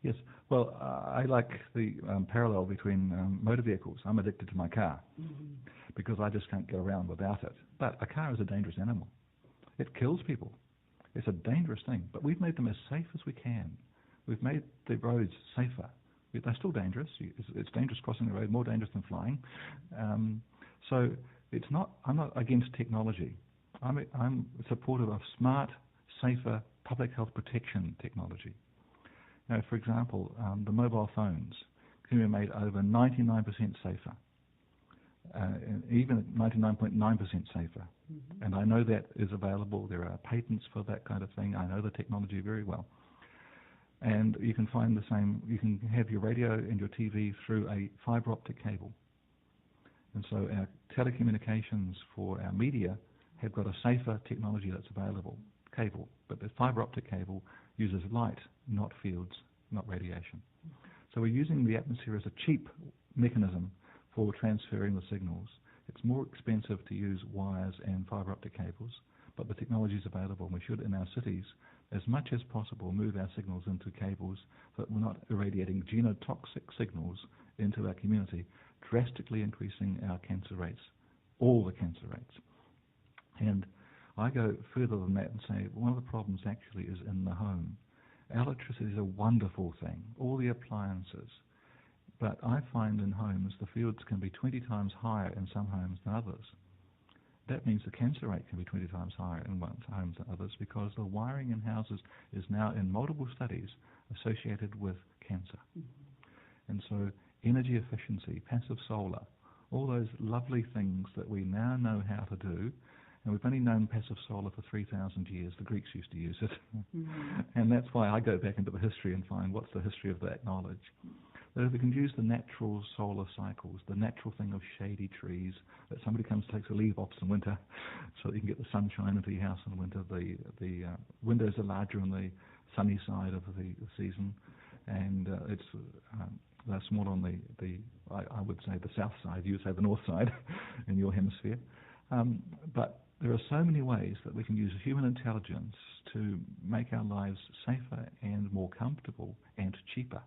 Yes. Well, I like the parallel between motor vehicles. I'm addicted to my car because I just can't get around without it. But a car is a dangerous animal. It kills people. It's a dangerous thing. But we've made them as safe as we can. We've made the roads safer. They're still dangerous. It's dangerous crossing the road, more dangerous than flying. So it's not. I'm not against technology. I'm supportive of smart, safer public health protection technology. Now, for example, the mobile phones can be made over 99% safer, and even 99.9% safer. And I know that is available. There are patents for that kind of thing. I know the technology very well. And you can find the same. You can have your radio and your TV through a fiber optic cable. And so our telecommunications for our media have got a safer technology that's available, cable. But the fiber optic cable uses light, not fields, not radiation. So we're using the atmosphere as a cheap mechanism for transferring the signals. It's more expensive to use wires and fiber optic cables, but the technology is available, and we should, in our cities, as much as possible, move our signals into cables so that we're not irradiating genotoxic signals into our community, drastically increasing our cancer rates, all the cancer rates. And I go further than that and say one of the problems actually is in the home. Electricity is a wonderful thing, all the appliances, but I find in homes the fields can be 20 times higher in some homes than others. That means the cancer rate can be 20 times higher in one homes than others because the wiring in houses is now in multiple studies associated with cancer. And so energy efficiency, passive solar, all those lovely things that we now know how to do. And we've only known passive solar for 3,000 years. The Greeks used to use it. And that's why I go back into the history and find what's the history of that knowledge. That if we can use the natural solar cycles, the natural thing of shady trees, that somebody comes and takes a leaf off in winter so that you can get the sunshine into your house in winter. The windows are larger on the sunny side of the season, and they're small on I would say the south side, you would say the north side in your hemisphere. But there are so many ways that we can use human intelligence to make our lives safer and more comfortable and cheaper.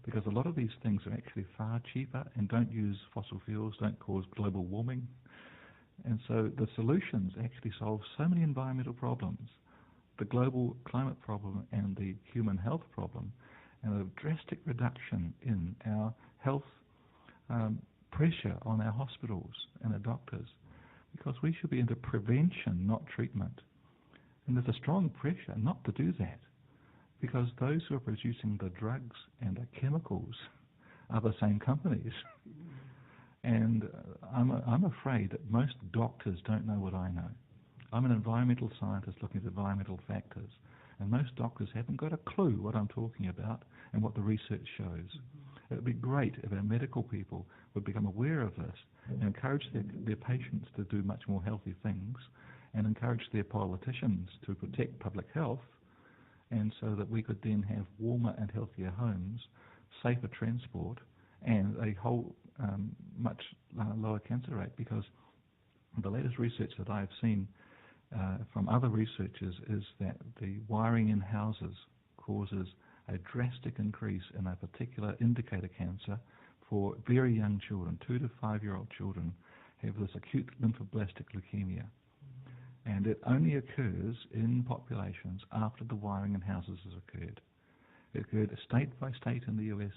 Because a lot of these things are actually far cheaper and don't use fossil fuels, don't cause global warming. And so the solutions actually solve so many environmental problems, the global climate problem and the human health problem, and a drastic reduction in our health pressure on our hospitals and our doctors. Because we should be into prevention, not treatment. And there's a strong pressure not to do that, because those who are producing the drugs and the chemicals are the same companies. And I'm afraid that most doctors don't know what I know. I'm an environmental scientist looking at environmental factors, and most doctors haven't got a clue what I'm talking about and what the research shows. It would be great if our medical people would become aware of this and encourage their patients to do much more healthy things, and encourage their politicians to protect public health, and so that we could then have warmer and healthier homes, safer transport, and a whole much lower cancer rate. Because the latest research that I've seen from other researchers is that the wiring in houses causes a drastic increase in a particular indicator cancer for very young children. 2 to 5-year-old children have this acute lymphoblastic leukemia. And it only occurs in populations after the wiring in houses has occurred. It occurred state by state in the US.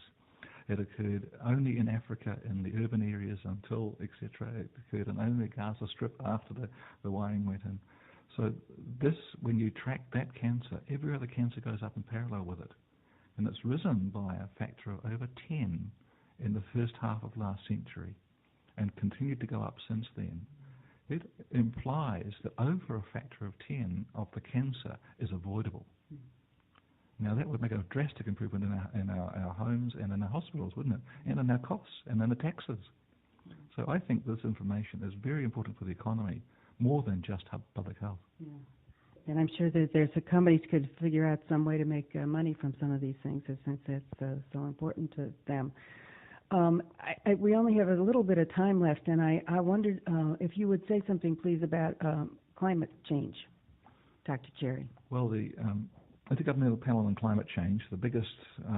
It occurred only in Africa in the urban areas until, etc. It occurred in only the Gaza Strip after the wiring went in. So this, when you track that cancer, every other cancer goes up in parallel with it. And it's risen by a factor of over 10 in the first half of last century and continued to go up since then. It implies that over a factor of 10 of the cancer is avoidable. Now that would make a drastic improvement in our homes and in our hospitals, wouldn't it? And in our costs and in the taxes. So I think this information is very important for the economy, more than just public health. Yeah. And I'm sure that there's companies could figure out some way to make money from some of these things, since it's so important to them. We only have a little bit of time left, and I wondered if you would say something, please, about climate change, Dr. Cherry. Well, Intergovernmental Panel on Climate Change, the biggest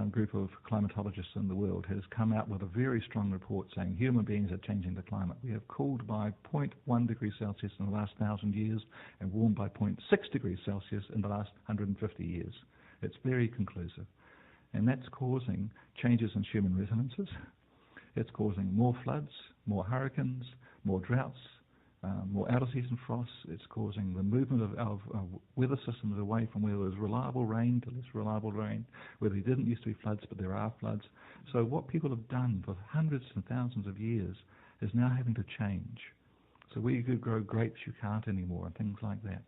group of climatologists in the world, has come out with a very strong report saying human beings are changing the climate. We have cooled by 0.1 degrees Celsius in the last 1,000 years and warmed by 0.6 degrees Celsius in the last 150 years. It's very conclusive. And that's causing changes in human resonances. It's causing more floods, more hurricanes, more droughts, more out-of-season frosts. It's causing the movement of weather systems away from where there's reliable rain to less reliable rain, where there didn't used to be floods, but there are floods. So what people have done for hundreds and thousands of years is now having to change. So where you could grow grapes, you can't anymore, and things like that.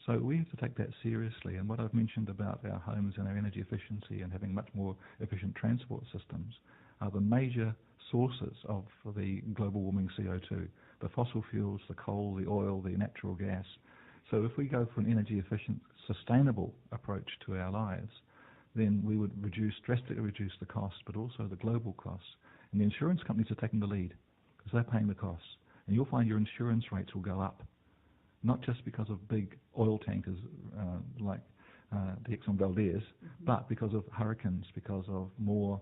So we have to take that seriously. And what I've mentioned about our homes and our energy efficiency and having much more efficient transport systems are the major sources of the global warming CO2. The fossil fuels, the coal, the oil, the natural gas. So if we go for an energy efficient, sustainable approach to our lives, then we would drastically reduce the cost, but also the global costs. And the insurance companies are taking the lead because they're paying the costs. And you'll find your insurance rates will go up, not just because of big oil tankers like the Exxon Valdez, but because of hurricanes, because of more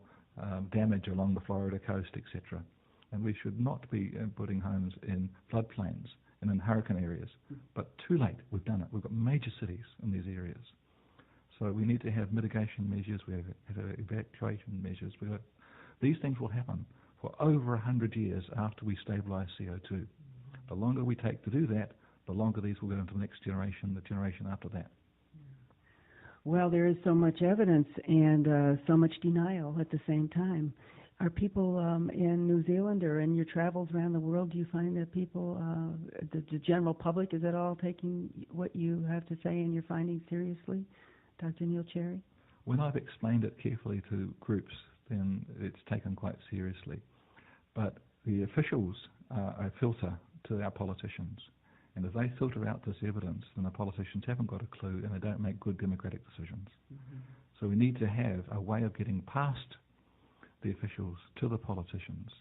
damage along the Florida coast, etc. And we should not be putting homes in floodplains and in hurricane areas. But too late, we've done it. We've got major cities in these areas. So we need to have mitigation measures, we have evacuation measures. These things will happen for over 100 years after we stabilise CO2. The longer we take to do that, the longer these will go into the next generation, the generation after that. Well, there is so much evidence and so much denial at the same time. Are people in New Zealand or in your travels around the world, do you find that people, the general public, is at all taking what you have to say and your findings seriously, Dr. Neil Cherry? When I've explained it carefully to groups, then it's taken quite seriously. But the officials are a filter to our politicians. And if they filter out this evidence, then the politicians haven't got a clue and they don't make good democratic decisions. So we need to have a way of getting past the officials to the politicians.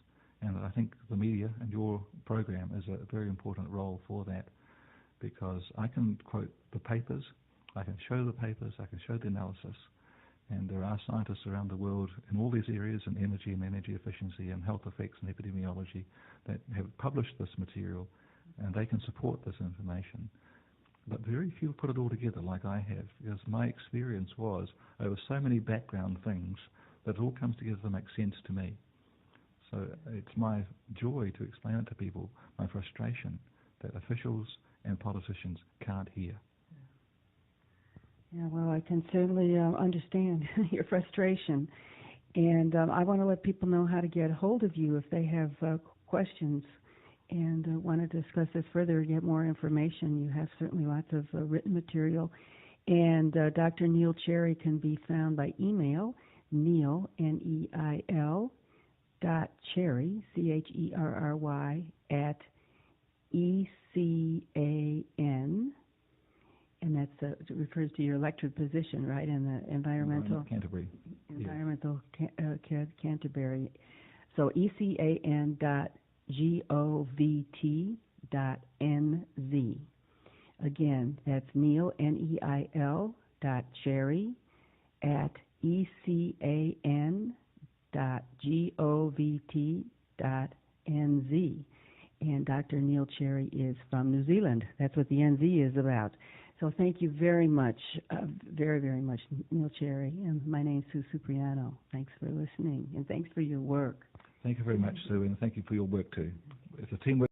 And I think the media and your program is a very important role for that, because I can quote the papers, I can show the papers, I can show the analysis, and there are scientists around the world in all these areas, in energy and energy efficiency and health effects and epidemiology, that have published this material, and they can support this information. But very few put it all together like I have, because my experience was over so many background things that it all comes together to make sense to me. So it's my joy to explain it to people, my frustration that officials and politicians can't hear. Yeah, well, I can certainly understand your frustration. And I want to let people know how to get a hold of you if they have questions and want to discuss this further or get more information. You have certainly lots of written material. And Dr. Neil Cherry can be found by email, Neil, N-E-I-L, .Cherry, C-H-E-R-R-Y, at ECAN, and that's it refers to your elected position, right, in the environmental Canterbury. Environmental Canterbury. So ECAN.govt.nz. Again, that's Neil, N-E-I-L, .Cherry, at ECAN.govt.nz. And Dr. Neil Cherry is from New Zealand. That's what the NZ is about. So thank you very much, very, very much, Neil Cherry. And my name's Sue Cipriano. Thanks for listening, and thanks for your work. Thank you very much, Sue, and thank you for your work too. It's a teamwork.